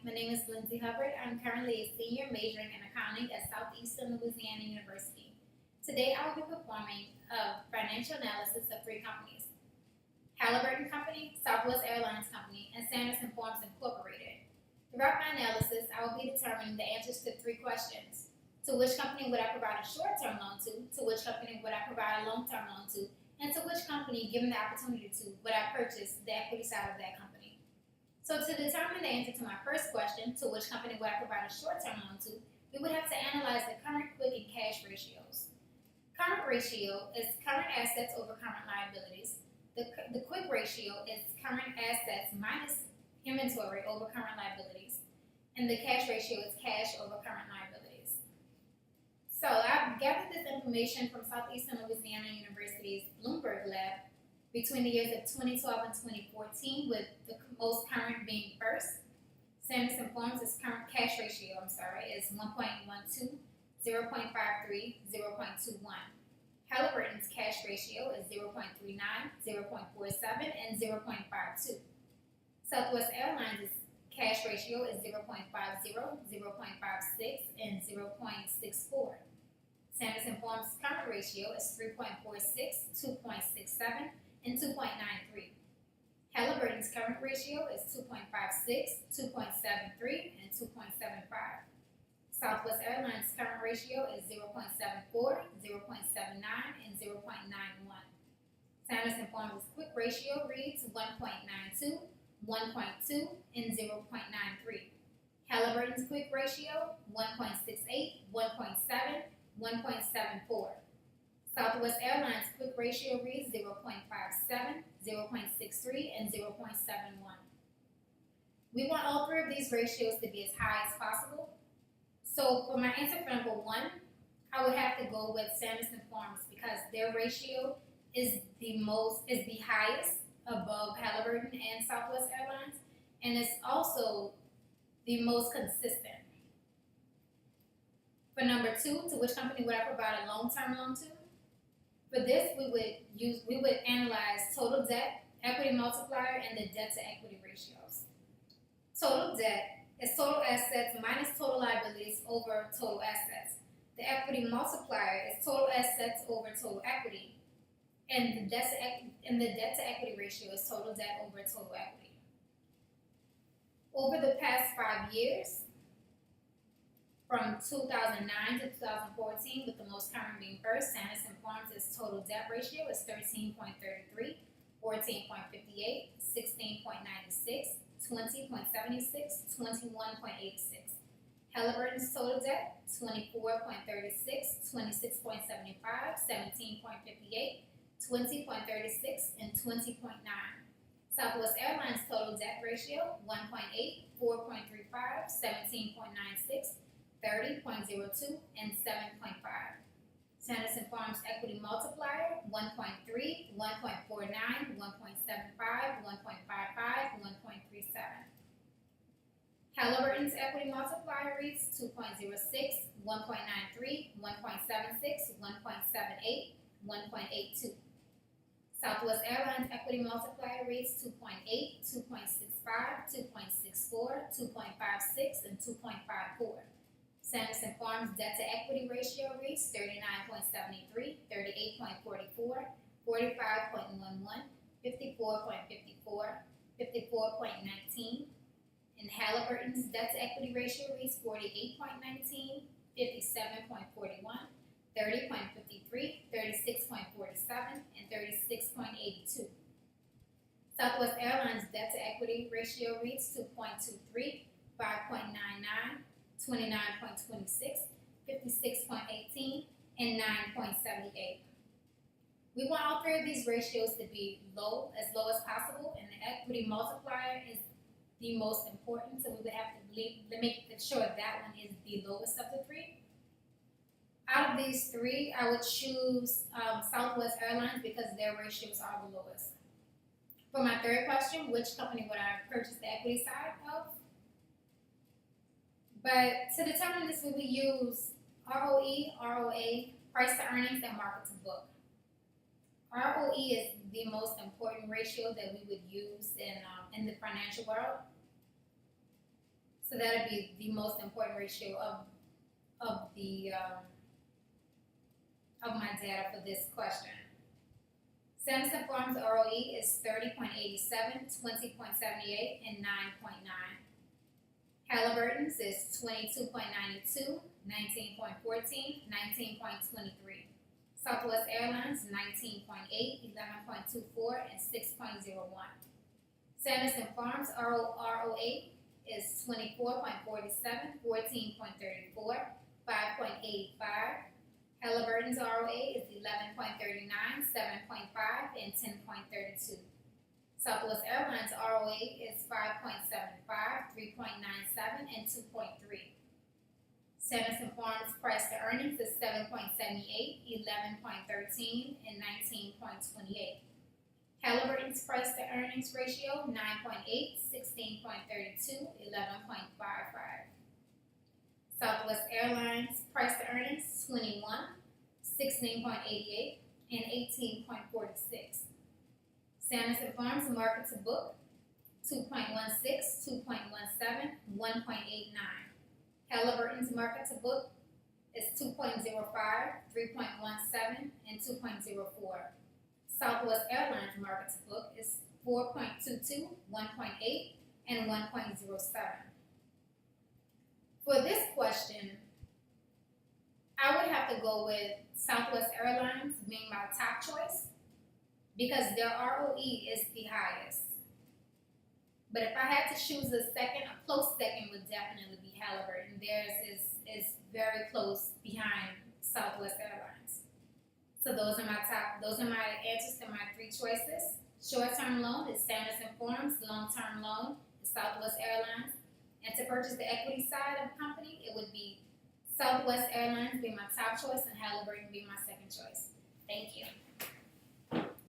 My name is Lindsey Hubbard. I'm currently a senior majoring in accounting at Southeastern Louisiana University. Today I will be performing a financial analysis of three companies: Halliburton Company, Southwest Airlines Company, and Sanderson Incorporated. Throughout my analysis, I will be determining the answers to three questions. To which company would I provide a short-term loan to? To which company would I provide a long-term loan to? And to which company, given the opportunity to, would I purchase the equity side of that company? So to determine the answer to my first question, to which company would I provide a short-term loan to, we would have to analyze the current, quick, and cash ratios. Current ratio is current assets over current liabilities. The quick ratio is current assets minus inventory over current liabilities. And the cash ratio is cash over current liabilities. So I've gathered this information from Southeastern Louisiana University's Bloomberg Lab between the years of 2012 and 2014, with the most current being first. Sanderson current cash ratio, is 1.12, 0.53, 0.21. Halliburton's cash ratio is 0.39, 0.47, and 0.52. Southwest Airlines' cash ratio is 0.50, 0.56, and 0.64. Sanderson current ratio is 3.46, 2.67, and 2.93. Halliburton's current ratio is 2.56, 2.73, and 2.75. Southwest Airlines' current ratio is 0.74, 0.79, and 0.91. Sanderson quick ratio reads 1.92, 1.2, and 0.93. Halliburton's quick ratio 1.68, 1.7, 1.74. Southwest Airlines quick ratio reads 0.57, 0.63, and 0.71. We want all three of these ratios to be as high as possible. So for my answer for number one, I would have to go with Sanderson Farms because their ratio is the highest above Halliburton and Southwest Airlines, and it's also the most consistent. For number two, to which company would I provide a long-term loan to? For this, we would analyze total debt, equity multiplier, and the debt to equity ratios. Total debt is total assets minus total liabilities over total assets. The equity multiplier is total assets over total equity, and the debt to equity ratio is total debt over total equity. Over the past 5 years, from 2009 to 2014, with the most current being first, Sanderson Farms' total debt ratio is 13.33, 14.58, 16.96, 20.76, 21.86. Halliburton's total debt, 24.36, 26.75, 17.58, 20.36, and 20.9. Southwest Airlines total debt ratio, 1.8, 4.35, 17.96, 30.02, and 7.5. Sanderson Farms equity multiplier, 1.3, 1.49, 1.75, 1.55, 1.37. Halliburton's equity multiplier reads 2.06, 1.93, 1.76, 1.78, 1.82. Southwest Airlines equity multiplier reads 2.8, 2.65, 2.64, 2.56, and 2.54. Sanderson Farms debt to equity ratio reads 39.73, 38.44, 45.11, 54.54, 54.19. And Halliburton's debt to equity ratio reads 48.19, 57.41, 30.53, 36.47, and 36.82. Southwest Airlines debt to equity ratio reads 2.23, 5.99, 29.26, 56.18, and 9.78. We want all three of these ratios to be low as possible, and the equity multiplier is the most important, so we would have to make sure that one is the lowest of the three. Out of these three, I would choose Southwest Airlines because their ratios are the lowest. For my third question, which company would I purchase the equity side of? But to determine this, we would use ROE, ROA, price to earnings, and market to book. ROE is the most important ratio that we would use in the financial world. So So that'd be the most important ratio of my data for this question. Sanderson Farms ROE is 30.87, 20.78, and 9.9. Halliburton's is 22.92, 19.14, 19.23. Southwest Airlines 19.8, 11.24, and 6.01. Sanderson Farms ROA is 24.47, 14.34, 5.85. Halliburton's ROA is 11.39, 7.5, and 10.32. Southwest Airlines ROA is 5.75, 3.97, and 2.3. Sanderson Farms price to earnings is 7.78, 11.13, and 19.28. Halliburton's price to earnings ratio 9.8, 16.32, 11.55. Southwest Airlines price to earnings 21, 16.88, and 18.46. Sanderson Farms market to book 2.16, 2.17, 1.89. Halliburton's market to book is 2.05, 3.17, and 2.04. Southwest Airlines market to book is 4.22, 1.8, and 1.07. For this question, I would have to go with Southwest Airlines being my top choice because their ROE is the highest. But if I had to choose a second, a close second would definitely be Halliburton. Theirs is very close behind Southwest Airlines. So those are my answers to my three choices. Short-term loan is Sanderson Farms. Long-term loan is Southwest Airlines. And to purchase the equity side of the company, it would be Southwest Airlines being my top choice and Halliburton being my second choice. Thank you.